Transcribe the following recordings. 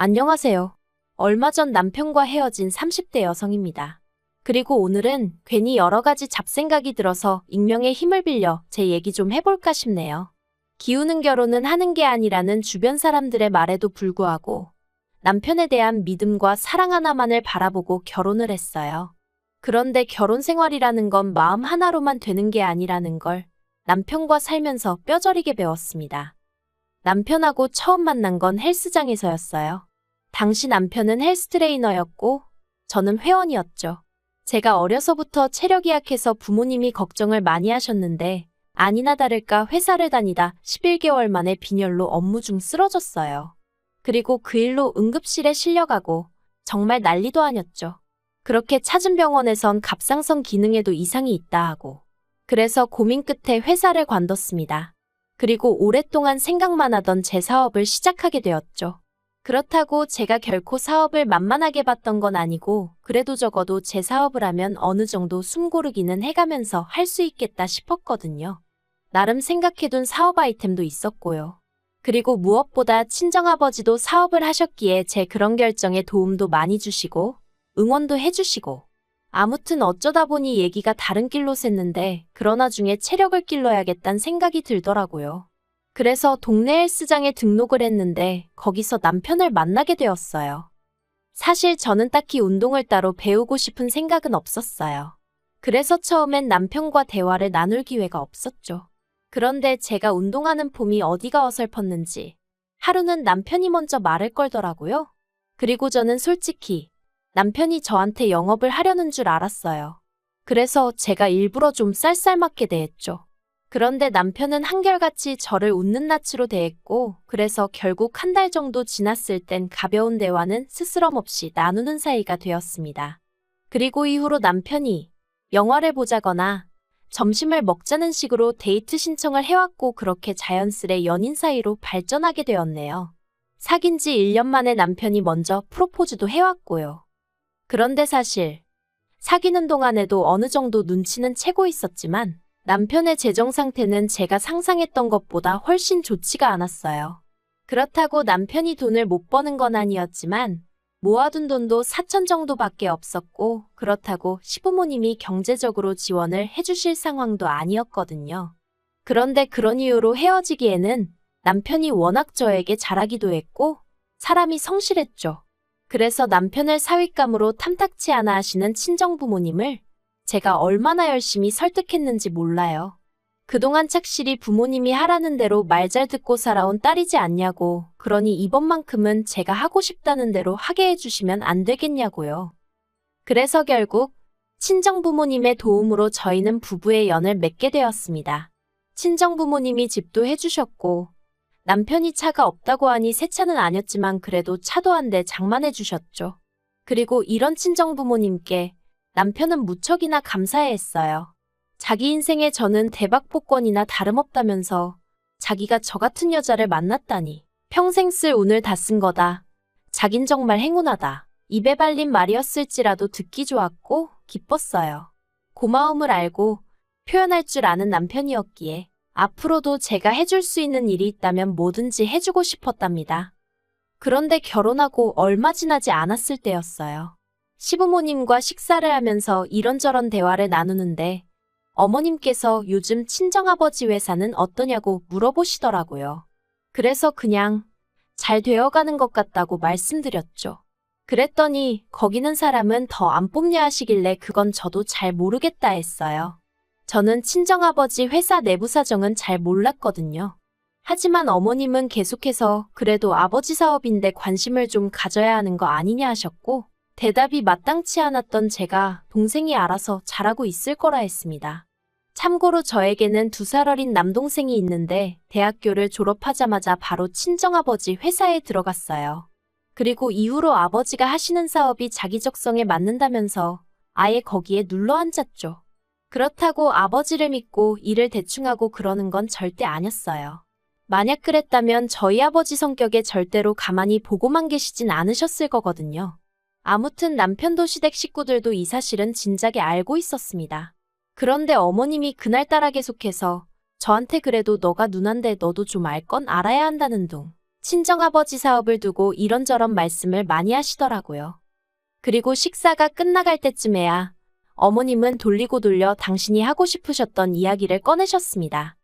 안녕하세요. 얼마 전 남편과 헤어진 30대 여성입니다. 그리고 오늘은 괜히 여러 가지 잡생각이 들어서 익명의 힘을 빌려 제 얘기 좀 해볼까 싶네요. 기우는 결혼은 하는 게 아니라는 주변 사람들의 말에도 불구하고 남편에 대한 믿음과 사랑 하나만을 바라보고 결혼을 했어요. 그런데 결혼 생활이라는 건 마음 하나로만 되는 게 아니라는 걸 남편과 살면서 뼈저리게 배웠습니다. 남편하고 처음 만난 건 헬스장에서였어요. 당시 남편은 헬스 트레이너였고 저는 회원이었죠. 제가 어려서부터 체력이 약해서 부모님이 걱정을 많이 하셨는데 아니나 다를까 회사를 다니다 11개월 만에 빈혈로 업무 중 쓰러졌어요. 그리고 그 일로 응급실에 실려가고 정말 난리도 아니었죠. 그렇게 찾은 병원에선 갑상선 기능에도 이상이 있다 하고 그래서 고민 끝에 회사를 관뒀습니다. 그리고 오랫동안 생각만 하던 제 사업을 시작하게 되었죠. 그렇다고 제가 결코 사업을 만만하게 봤던 건 아니고 그래도 적어도 제 사업을 하면 어느 정도 숨고르기는 해가면서 할 수 있겠다 싶었거든요. 나름 생각해둔 사업 아이템도 있었고요. 그리고 무엇보다 친정아버지도 사업을 하셨기에 제 그런 결정에 도움도 많이 주시고 응원도 해주시고 아무튼 어쩌다 보니 얘기가 다른 길로 샜는데 그러나 중에 체력을 길러야겠다는 생각이 들더라고요. 그래서 동네 헬스장에 등록을 했는데 거기서 남편을 만나게 되었어요. 사실 저는 딱히 운동을 따로 배우고 싶은 생각은 없었어요. 그래서 처음엔 남편과 대화를 나눌 기회가 없었죠. 그런데 제가 운동하는 폼이 어디가 어설펐는지 하루는 남편이 먼저 말을 걸더라고요. 그리고 저는 솔직히 남편이 저한테 영업을 하려는 줄 알았어요. 그래서 제가 일부러 좀 쌀쌀맞게 대했죠. 그런데 남편은 한결같이 저를 웃는 낯으로 대했고 그래서 결국 한 달 정도 지났을 땐 가벼운 대화는 스스럼 없이 나누는 사이가 되었습니다. 그리고 이후로 남편이 영화를 보자거나 점심을 먹자는 식으로 데이트 신청을 해왔고 그렇게 자연스레 연인 사이로 발전하게 되었네요. 사귄 지 1년 만에 남편이 먼저 프로포즈도 해왔고요. 그런데 사실 사귀는 동안에도 어느 정도 눈치는 채고 있었지만 남편의 재정 상태는 제가 상상했던 것보다 훨씬 좋지가 않았어요. 그렇다고 남편이 돈을 못 버는 건 아니었지만 모아둔 돈도 4천 정도밖에 없었고 그렇다고 시부모님이 경제적으로 지원을 해주실 상황도 아니었거든요. 그런데 그런 이유로 헤어지기에는 남편이 워낙 저에게 잘하기도 했고 사람이 성실했죠. 그래서 남편을 사윗감으로 탐탁치 않아 하시는 친정부모님을 제가 얼마나 열심히 설득했는지 몰라요. 그동안 착실히 부모님이 하라는 대로 말 잘 듣고 살아온 딸이지 않냐고, 그러니 이번만큼은 제가 하고 싶다는 대로 하게 해주시면 안 되겠냐고요. 그래서 결국 친정부모님의 도움으로 저희는 부부의 연을 맺게 되었습니다. 친정부모님이 집도 해주셨고 남편이 차가 없다고 하니 새 차는 아니었지만 그래도 차도 한 대 장만해 주셨죠. 그리고 이런 친정부모님께 남편은 무척이나 감사해했어요. 자기 인생에 저는 대박복권이나 다름없다면서 자기가 저 같은 여자를 만났다니 평생 쓸 운을 다 쓴 거다. 자긴 정말 행운하다. 입에 발린 말이었을지라도 듣기 좋았고 기뻤어요. 고마움을 알고 표현할 줄 아는 남편이었기에 앞으로도 제가 해줄 수 있는 일이 있다면 뭐든지 해주고 싶었답니다. 그런데 결혼하고 얼마 지나지 않았을 때였어요. 시부모님과 식사를 하면서 이런저런 대화를 나누는데 어머님께서 요즘 친정아버지 회사는 어떠냐고 물어보시더라고요. 그래서 그냥 잘 되어가는 것 같다고 말씀드렸죠. 그랬더니 거기는 사람은 더 안 뽑냐 하시길래 그건 저도 잘 모르겠다 했어요. 저는 친정아버지 회사 내부 사정은 잘 몰랐거든요. 하지만 어머님은 계속해서 그래도 아버지 사업인데 관심을 좀 가져야 하는 거 아니냐 하셨고 대답이 마땅치 않았던 제가 동생이 알아서 잘하고 있을 거라 했습니다. 참고로 저에게는 2살 어린 남동생이 있는데 대학교를 졸업하자마자 바로 친정아버지 회사에 들어갔어요. 그리고 이후로 아버지가 하시는 사업이 자기 적성에 맞는다면서 아예 거기에 눌러 앉았죠. 그렇다고 아버지를 믿고 일을 대충하고 그러는 건 절대 아니었어요. 만약 그랬다면 저희 아버지 성격에 절대로 가만히 보고만 계시진 않으셨을 거거든요. 아무튼 남편도 시댁 식구들도 이 사실은 진작에 알고 있었습니다. 그런데 어머님이 그날따라 계속해서 저한테 그래도 너가 누난데 너도 좀 알 건 알아야 한다는 둥. 친정아버지 사업을 두고 이런저런 말씀을 많이 하시더라고요. 그리고 식사가 끝나갈 때쯤에야 어머님은 돌리고 돌려 당신이 하고 싶으셨던 이야기를 꺼내셨습니다.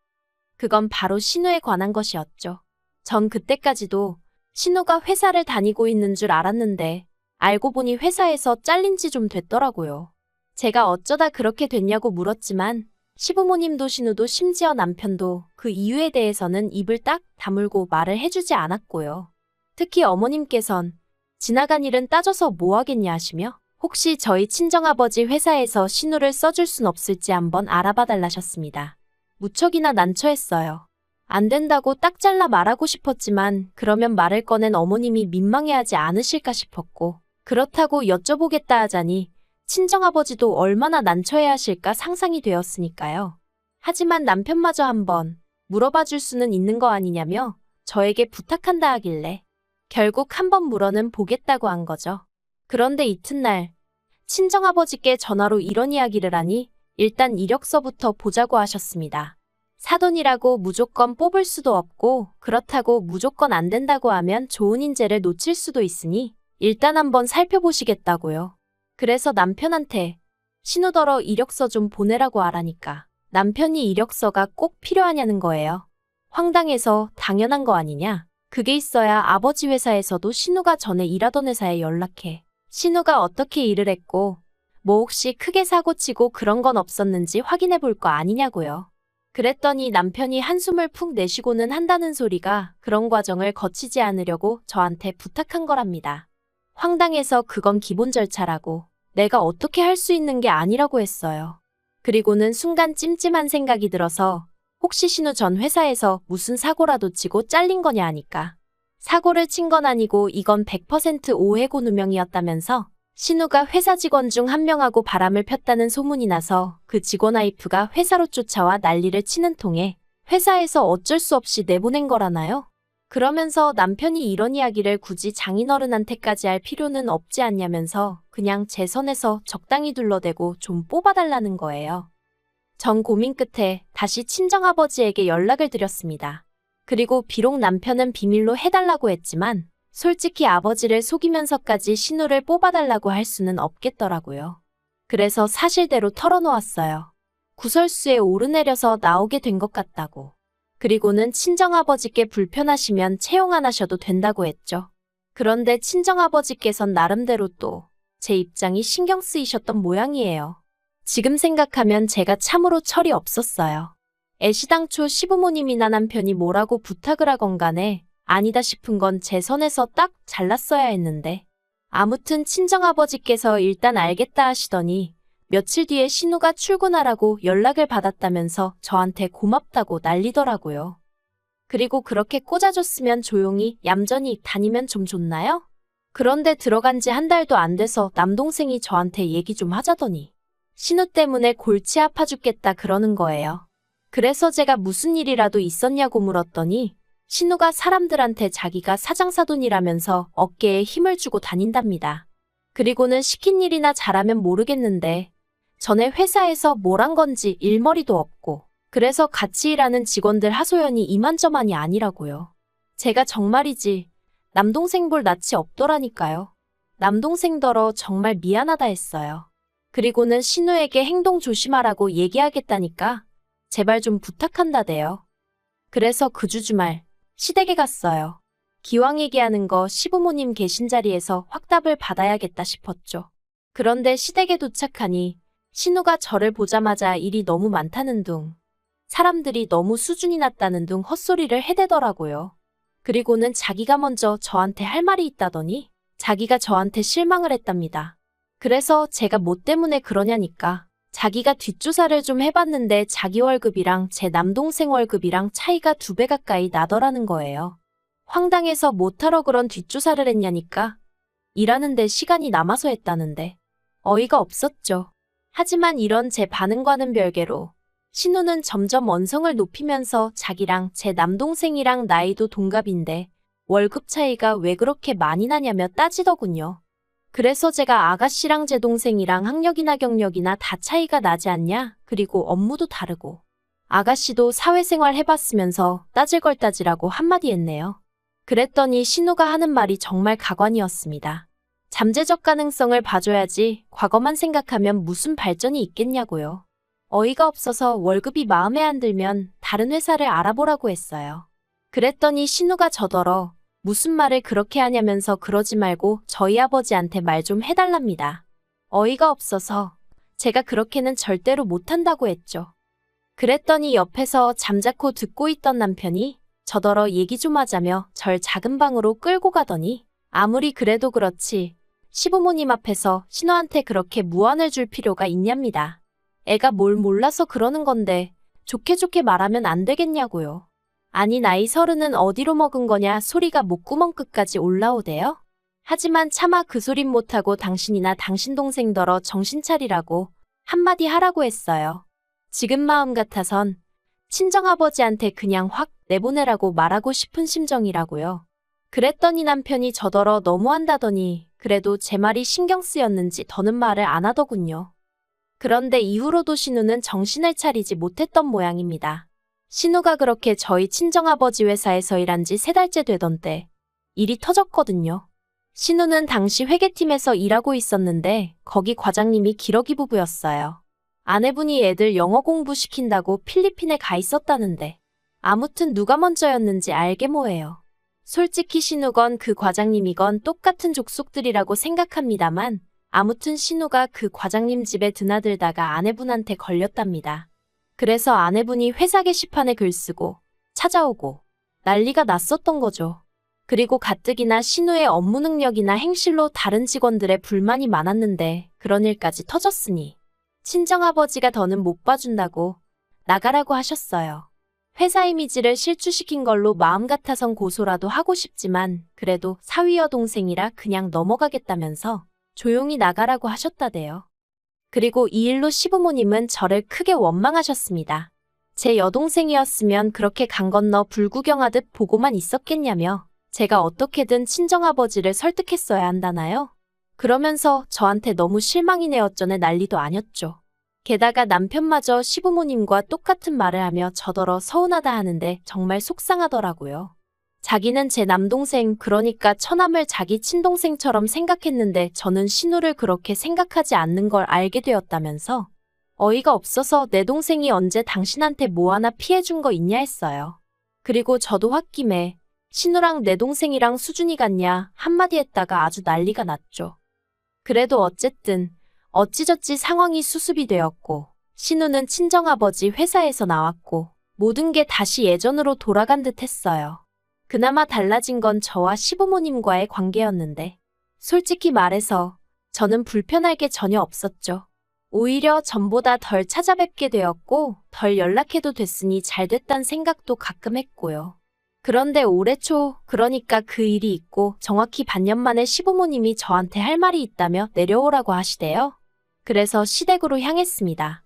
그건 바로 신우에 관한 것이었죠. 전 그때까지도 신우가 회사를 다니고 있는 줄 알았는데 알고 보니 회사에서 잘린 지 좀 됐더라고요. 제가 어쩌다 그렇게 됐냐고 물었지만 시부모님도 신우도 심지어 남편도 그 이유에 대해서는 입을 딱 다물고 말을 해주지 않았고요. 특히 어머님께선 지나간 일은 따져서 뭐 하겠냐 하시며 혹시 저희 친정아버지 회사에서 신우를 써줄 순 없을지 한번 알아봐 달라셨습니다. 무척이나 난처했어요. 안 된다고 딱 잘라 말하고 싶었지만 그러면 말을 꺼낸 어머님이 민망해하지 않으실까 싶었고 그렇다고 여쭤보겠다 하자니 친정아버지도 얼마나 난처해 하실까 상상이 되었으니까요. 하지만 남편마저 한번 물어봐 줄 수는 있는 거 아니냐며 저에게 부탁한다 하길래 결국 한번 물어는 보겠다고 한 거죠. 그런데 이튿날 친정아버지께 전화로 이런 이야기를 하니 일단 이력서부터 보자고 하셨습니다. 사돈이라고 무조건 뽑을 수도 없고 그렇다고 무조건 안 된다고 하면 좋은 인재를 놓칠 수도 있으니 일단 한번 살펴보시겠다고요. 그래서 남편한테 신우더러 이력서 좀 보내라고 하라니까 남편이 이력서가 꼭 필요하냐는 거예요. 황당해서 당연한 거 아니냐? 그게 있어야 아버지 회사에서도 신우가 전에 일하던 회사에 연락해. 신우가 어떻게 일을 했고 뭐 혹시 크게 사고치고 그런 건 없었는지 확인해 볼 거 아니냐고요. 그랬더니 남편이 한숨을 푹 내쉬고는 한다는 소리가 그런 과정을 거치지 않으려고 저한테 부탁한 거랍니다. 황당해서 그건 기본 절차라고 내가 어떻게 할 수 있는 게 아니라고 했어요. 그리고는 순간 찜찜한 생각이 들어서 혹시 신우 전 회사에서 무슨 사고라도 치고 잘린 거냐 하니까 사고를 친 건 아니고 이건 100% 오해고 누명이었다면서 신우가 회사 직원 중 한 명하고 바람을 폈다는 소문이 나서 그 직원 와이프가 회사로 쫓아와 난리를 치는 통에 회사에서 어쩔 수 없이 내보낸 거라나요? 그러면서 남편이 이런 이야기를 굳이 장인어른한테까지 할 필요는 없지 않냐면서 그냥 제 선에서 적당히 둘러대고 좀 뽑아달라는 거예요. 전 고민 끝에 다시 친정아버지에게 연락을 드렸습니다. 그리고 비록 남편은 비밀로 해달라고 했지만 솔직히 아버지를 속이면서까지 신우를 뽑아달라고 할 수는 없겠더라고요. 그래서 사실대로 털어놓았어요. 구설수에 오르내려서 나오게 된 것 같다고. 그리고는 친정아버지께 불편하시면 채용 안 하셔도 된다고 했죠. 그런데 친정아버지께선 나름대로 또 제 입장이 신경 쓰이셨던 모양이에요. 지금 생각하면 제가 참으로 철이 없었어요. 애시당초 시부모님이나 남편이 뭐라고 부탁을 하건 간에 아니다 싶은 건 제 선에서 딱 잘랐어야 했는데 아무튼 친정아버지께서 일단 알겠다 하시더니 며칠 뒤에 신우가 출근하라고 연락을 받았다면서 저한테 고맙다고 난리더라고요. 그리고 그렇게 꽂아줬으면 조용히 얌전히 다니면 좀 좋나요? 그런데 들어간 지 한 달도 안 돼서 남동생이 저한테 얘기 좀 하자더니 신우 때문에 골치 아파 죽겠다 그러는 거예요. 그래서 제가 무슨 일이라도 있었냐고 물었더니 신우가 사람들한테 자기가 사장사돈이라면서 어깨에 힘을 주고 다닌답니다. 그리고는 시킨 일이나 잘하면 모르겠는데 전에 회사에서 뭘 한 건지 일머리도 없고 그래서 같이 일하는 직원들 하소연이 이만저만이 아니라고요. 제가 정말이지 남동생 볼 낯이 없더라니까요. 남동생더러 정말 미안하다 했어요. 그리고는 신우에게 행동 조심하라고 얘기하겠다니까 제발 좀 부탁한다대요. 그래서 그 주 주말 시댁에 갔어요. 기왕 얘기하는 거 시부모님 계신 자리에서 확답을 받아야겠다 싶었죠. 그런데 시댁에 도착하니 신우가 저를 보자마자 일이 너무 많다는 둥, 사람들이 너무 수준이 낮다는 둥 헛소리를 해대더라고요. 그리고는 자기가 먼저 저한테 할 말이 있다더니 자기가 저한테 실망을 했답니다. 그래서 제가 뭐 때문에 그러냐니까 자기가 뒷조사를 좀 해봤는데 자기 월급이랑 제 남동생 월급이랑 차이가 2배 가까이 나더라는 거예요. 황당해서 못하러 그런 뒷조사를 했냐니까 일하는데 시간이 남아서 했다는데 어이가 없었죠. 하지만 이런 제 반응과는 별개로 신우는 점점 언성을 높이면서 자기랑 제 남동생이랑 나이도 동갑인데 월급 차이가 왜 그렇게 많이 나냐며 따지더군요. 그래서 제가 아가씨랑 제 동생이랑 학력이나 경력이나 다 차이가 나지 않냐? 그리고 업무도 다르고 아가씨도 사회생활 해봤으면서 따질 걸 따지라고 한마디 했네요. 그랬더니 신우가 하는 말이 정말 가관이었습니다. 잠재적 가능성을 봐줘야지 과거만 생각하면 무슨 발전이 있겠냐고요. 어이가 없어서 월급이 마음에 안 들면 다른 회사를 알아보라고 했어요. 그랬더니 신우가 저더러 무슨 말을 그렇게 하냐면서 그러지 말고 저희 아버지한테 말 좀 해달랍니다. 어이가 없어서 제가 그렇게는 절대로 못한다고 했죠. 그랬더니 옆에서 잠자코 듣고 있던 남편이 저더러 얘기 좀 하자며 절 작은 방으로 끌고 가더니 아무리 그래도 그렇지 시부모님 앞에서 신우한테 그렇게 무안을 줄 필요가 있냐입니다. 애가 뭘 몰라서 그러는 건데 좋게 좋게 말하면 안 되겠냐고요. 아니 나이 30은 어디로 먹은 거냐 소리가 목구멍 끝까지 올라오대요. 하지만 차마 그 소린 못하고 당신이나 당신 동생더러 정신 차리라고 한마디 하라고 했어요. 지금 마음 같아선 친정아버지한테 그냥 확 내보내라고 말하고 싶은 심정이라고요. 그랬더니 남편이 저더러 너무한다더니 그래도 제 말이 신경 쓰였는지 더는 말을 안 하더군요. 그런데 이후로도 신우는 정신을 차리지 못했던 모양입니다. 신우가 그렇게 저희 친정아버지 회사에서 일한 지 3달째 되던 때 일이 터졌거든요. 신우는 당시 회계팀에서 일하고 있었는데 거기 과장님이 기러기 부부였어요. 아내분이 애들 영어 공부시킨다고 필리핀에 가 있었다는데 아무튼 누가 먼저였는지 알게 뭐예요. 솔직히 신우건 그 과장님이건 똑같은 족속들이라고 생각합니다만 아무튼 신우가 그 과장님 집에 드나들다가 아내분한테 걸렸답니다. 그래서 아내분이 회사 게시판에 글 쓰고 찾아오고 난리가 났었던 거죠. 그리고 가뜩이나 신우의 업무 능력이나 행실로 다른 직원들의 불만이 많았는데 그런 일까지 터졌으니 친정아버지가 더는 못 봐준다고 나가라고 하셨어요. 회사 이미지를 실추시킨 걸로 마음 같아선 고소라도 하고 싶지만 그래도 사위 여동생이라 그냥 넘어가겠다면서 조용히 나가라고 하셨다대요. 그리고 이 일로 시부모님은 저를 크게 원망하셨습니다. 제 여동생이었으면 그렇게 강 건너 불구경하듯 보고만 있었겠냐며 제가 어떻게든 친정아버지를 설득했어야 한다나요? 그러면서 저한테 너무 실망이네 어쩌네 난리도 아니었죠. 게다가 남편마저 시부모님과 똑같은 말을 하며 저더러 서운하다 하는데 정말 속상하더라고요. 자기는 제 남동생 그러니까 처남을 자기 친동생처럼 생각했는데 저는 신우를 그렇게 생각하지 않는 걸 알게 되었다면서 어이가 없어서 내 동생이 언제 당신한테 뭐 하나 피해준 거 있냐 했어요. 그리고 저도 홧김에 신우랑 내 동생이랑 수준이 같냐 한마디 했다가 아주 난리가 났죠. 그래도 어쨌든 어찌저찌 상황이 수습이 되었고 신우는 친정아버지 회사에서 나왔고 모든 게 다시 예전으로 돌아간 듯 했어요. 그나마 달라진 건 저와 시부모님과의 관계였는데 솔직히 말해서 저는 불편할 게 전혀 없었죠. 오히려 전보다 덜 찾아뵙게 되었고 덜 연락해도 됐으니 잘 됐단 생각도 가끔 했고요. 그런데 올해 초 그러니까 그 일이 있고 정확히 반년 만에 시부모님이 저한테 할 말이 있다며 내려오라고 하시대요. 그래서 시댁으로 향했습니다.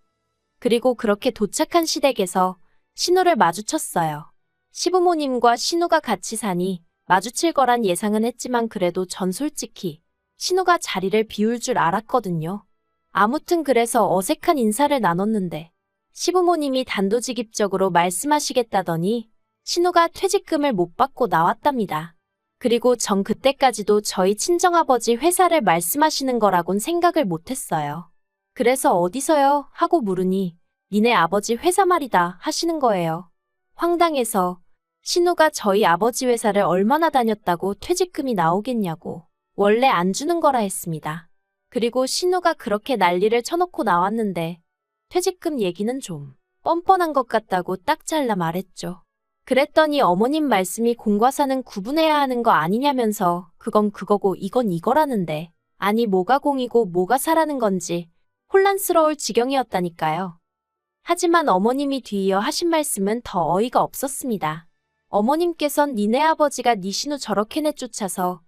그리고 그렇게 도착한 시댁에서 신우를 마주쳤어요. 시부모님과 신우가 같이 사니 마주칠 거란 예상은 했지만 그래도 전 솔직히 신우가 자리를 비울 줄 알았거든요. 아무튼 그래서 어색한 인사를 나눴는데 시부모님이 단도직입적으로 말씀하시겠다더니 신우가 퇴직금을 못 받고 나왔답니다. 그리고 전 그때까지도 저희 친정아버지 회사를 말씀하시는 거라곤 생각을 못했어요. 그래서 어디서요? 하고 물으니 니네 아버지 회사 말이다 하시는 거예요. 황당해서 신우가 저희 아버지 회사를 얼마나 다녔다고 퇴직금이 나오겠냐고 원래 안 주는 거라 했습니다. 그리고 신우가 그렇게 난리를 쳐놓고 나왔는데 퇴직금 얘기는 좀 뻔뻔한 것 같다고 딱 잘라 말했죠. 그랬더니 어머님 말씀이 공과 사는 구분해야 하는 거 아니냐면서 그건 그거고 이건 이거라는데 아니 뭐가 공이고 뭐가 사라는 건지 혼란스러울 지경이었다니까요. 하지만 어머님이 뒤이어 하신 말씀은 더 어이가 없었습니다. 어머님께선 니네 아버지가 니 신우 저렇게 내쫓아서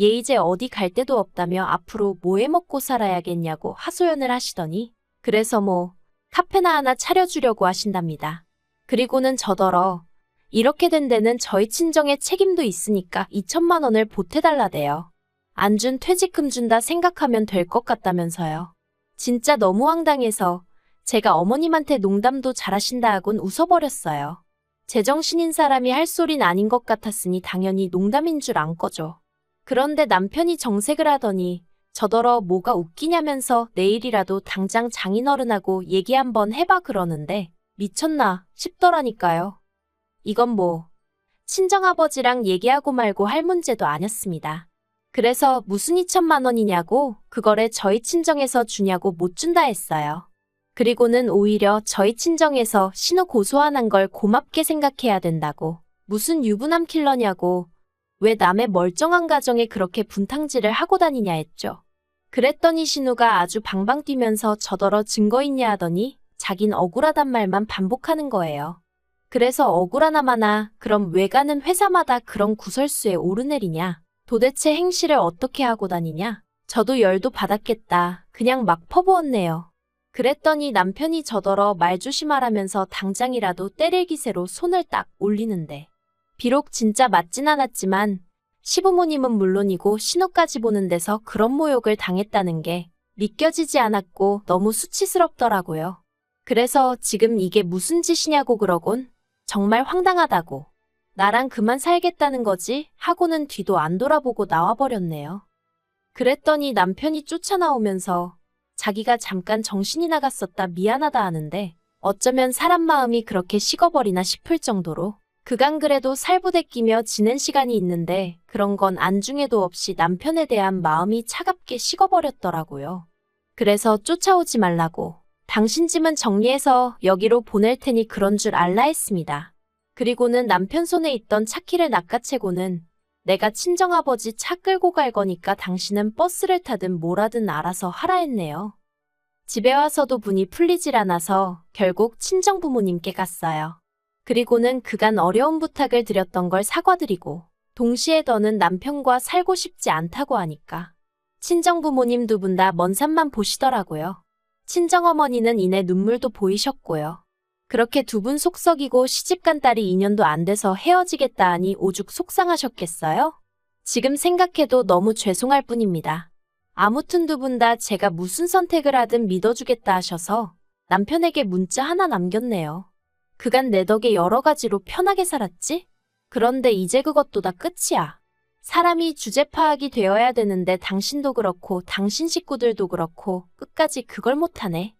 얘 이제 어디 갈 데도 없다며 앞으로 뭐 해먹고 살아야겠냐고 하소연을 하시더니 그래서 뭐 카페나 하나 차려주려고 하신답니다. 그리고는 저더러 이렇게 된 데는 저희 친정의 책임도 있으니까 2천만 원을 보태달라대요. 안 준 퇴직금 준다 생각하면 될 것 같다면서요. 진짜 너무 황당해서 제가 어머님한테 농담도 잘하신다 하곤 웃어버렸어요. 제정신인 사람이 할 소린 아닌 것 같았으니 당연히 농담인 줄 안 거죠. 그런데 남편이 정색을 하더니 저더러 뭐가 웃기냐면서 내일이라도 당장 장인어른하고 얘기 한번 해봐 그러는데 미쳤나 싶더라니까요. 이건 뭐 친정아버지랑 얘기하고 말고 할 문제도 아니었습니다. 그래서 무슨 2천만 원이냐고 그거를 저희 친정에서 주냐고 못 준다 했어요. 그리고는 오히려 저희 친정에서 신호 고소하는 걸 고맙게 생각해야 된다고 무슨 유부남 킬러냐고 왜 남의 멀쩡한 가정에 그렇게 분탕질을 하고 다니냐 했죠. 그랬더니 신우가 아주 방방 뛰면서 저더러 증거 있냐 하더니 자긴 억울하단 말만 반복하는 거예요. 그래서 억울하나마나 그럼 왜 가는 회사마다 그런 구설수에 오르내리냐? 도대체 행실을 어떻게 하고 다니냐? 저도 열도 받았겠다. 그냥 막 퍼부었네요. 그랬더니 남편이 저더러 말 조심하라면서 당장이라도 때릴 기세로 손을 딱 올리는데 비록 진짜 맞진 않았지만 시부모님은 물론이고 신우까지 보는 데서 그런 모욕을 당했다는 게 믿겨지지 않았고 너무 수치스럽더라고요. 그래서 지금 이게 무슨 짓이냐고 그러곤 정말 황당하다고 나랑 그만 살겠다는 거지 하고는 뒤도 안 돌아보고 나와버렸네요. 그랬더니 남편이 쫓아나오면서 자기가 잠깐 정신이 나갔었다 미안하다 하는데 어쩌면 사람 마음이 그렇게 식어버리나 싶을 정도로 그간 그래도 살부대끼며 지낸 시간이 있는데 그런 건 안중에도 없이 남편에 대한 마음이 차갑게 식어버렸더라고요. 그래서 쫓아오지 말라고 당신 짐은 정리해서 여기로 보낼 테니 그런 줄 알라 했습니다. 그리고는 남편 손에 있던 차키를 낚아채고는 내가 친정아버지 차 끌고 갈 거니까 당신은 버스를 타든 뭐라든 알아서 하라 했네요. 집에 와서도 분이 풀리질 않아서 결국 친정부모님께 갔어요. 그리고는 그간 어려운 부탁을 드렸던 걸 사과드리고 동시에 더는 남편과 살고 싶지 않다고 하니까 친정부모님 두 분 다 먼 산만 보시더라고요. 친정어머니는 이내 눈물도 보이셨고요. 그렇게 두 분 속썩이고 시집간 딸이 2년도 안 돼서 헤어지겠다 하니 오죽 속상하셨겠어요? 지금 생각해도 너무 죄송할 뿐입니다. 아무튼 두 분 다 제가 무슨 선택을 하든 믿어주겠다 하셔서 남편에게 문자 하나 남겼네요. 그간 내 덕에 여러 가지로 편하게 살았지? 그런데 이제 그것도 다 끝이야. 사람이 주제 파악이 되어야 되는데 당신도 그렇고 당신 식구들도 그렇고 끝까지 그걸 못하네.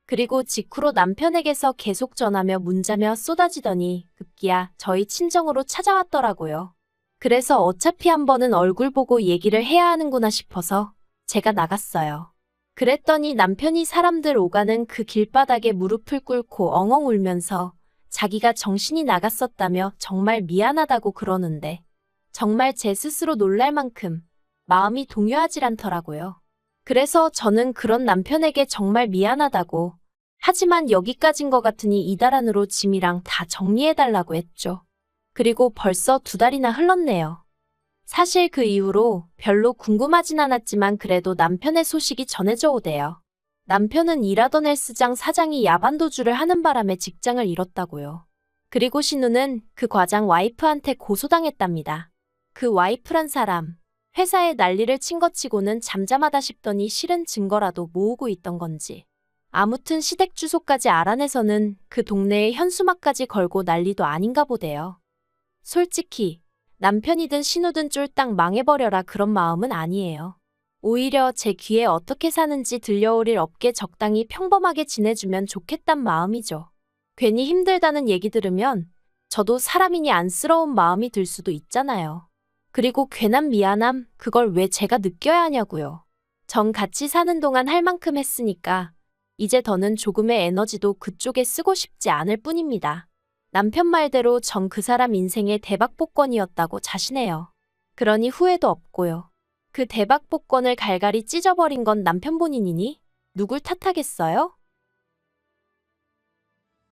그리고 직후로 남편에게서 계속 전화며 문자며 쏟아지더니 급기야 저희 친정으로 찾아왔더라고요. 그래서 어차피 한 번은 얼굴 보고 얘기를 해야 하는구나 싶어서 제가 나갔어요. 그랬더니 남편이 사람들 오가는 그 길바닥에 무릎을 꿇고 엉엉 울면서 자기가 정신이 나갔었다며 정말 미안하다고 그러는데 정말 제 스스로 놀랄 만큼 마음이 동요하질 않더라고요. 그래서 저는 그런 남편에게 정말 미안하다고 하지만 여기까진 것 같으니 이달 안으로 짐이랑 다 정리해달라고 했죠. 그리고 벌써 2달이나 흘렀네요. 사실 그 이후로 별로 궁금하진 않았지만 그래도 남편의 소식이 전해져 오대요. 남편은 일하던 헬스장 사장이 야반도주를 하는 바람에 직장을 잃었다고요. 그리고 신우는 그 과장 와이프한테 고소당했답니다. 그 와이프란 사람, 회사에 난리를 친 것 치고는 잠잠하다 싶더니 실은 증거라도 모으고 있던 건지. 아무튼 시댁 주소까지 알아내서는 그 동네에 현수막까지 걸고 난리도 아닌가 보대요. 솔직히 남편이든 신우든 쫄딱 망해버려라 그런 마음은 아니에요. 오히려 제 귀에 어떻게 사는지 들려올 일 없게 적당히 평범하게 지내주면 좋겠단 마음이죠. 괜히 힘들다는 얘기 들으면 저도 사람이니 안쓰러운 마음이 들 수도 있잖아요. 그리고 괜한 미안함, 그걸 왜 제가 느껴야 하냐고요. 전 같이 사는 동안 할 만큼 했으니까 이제 더는 조금의 에너지도 그쪽에 쓰고 싶지 않을 뿐입니다. 남편 말대로 전 그 사람 인생의 대박복권이었다고 자신해요. 그러니 후회도 없고요. 그 대박복권을 갈갈이 찢어버린 건 남편 본인이니 누굴 탓하겠어요?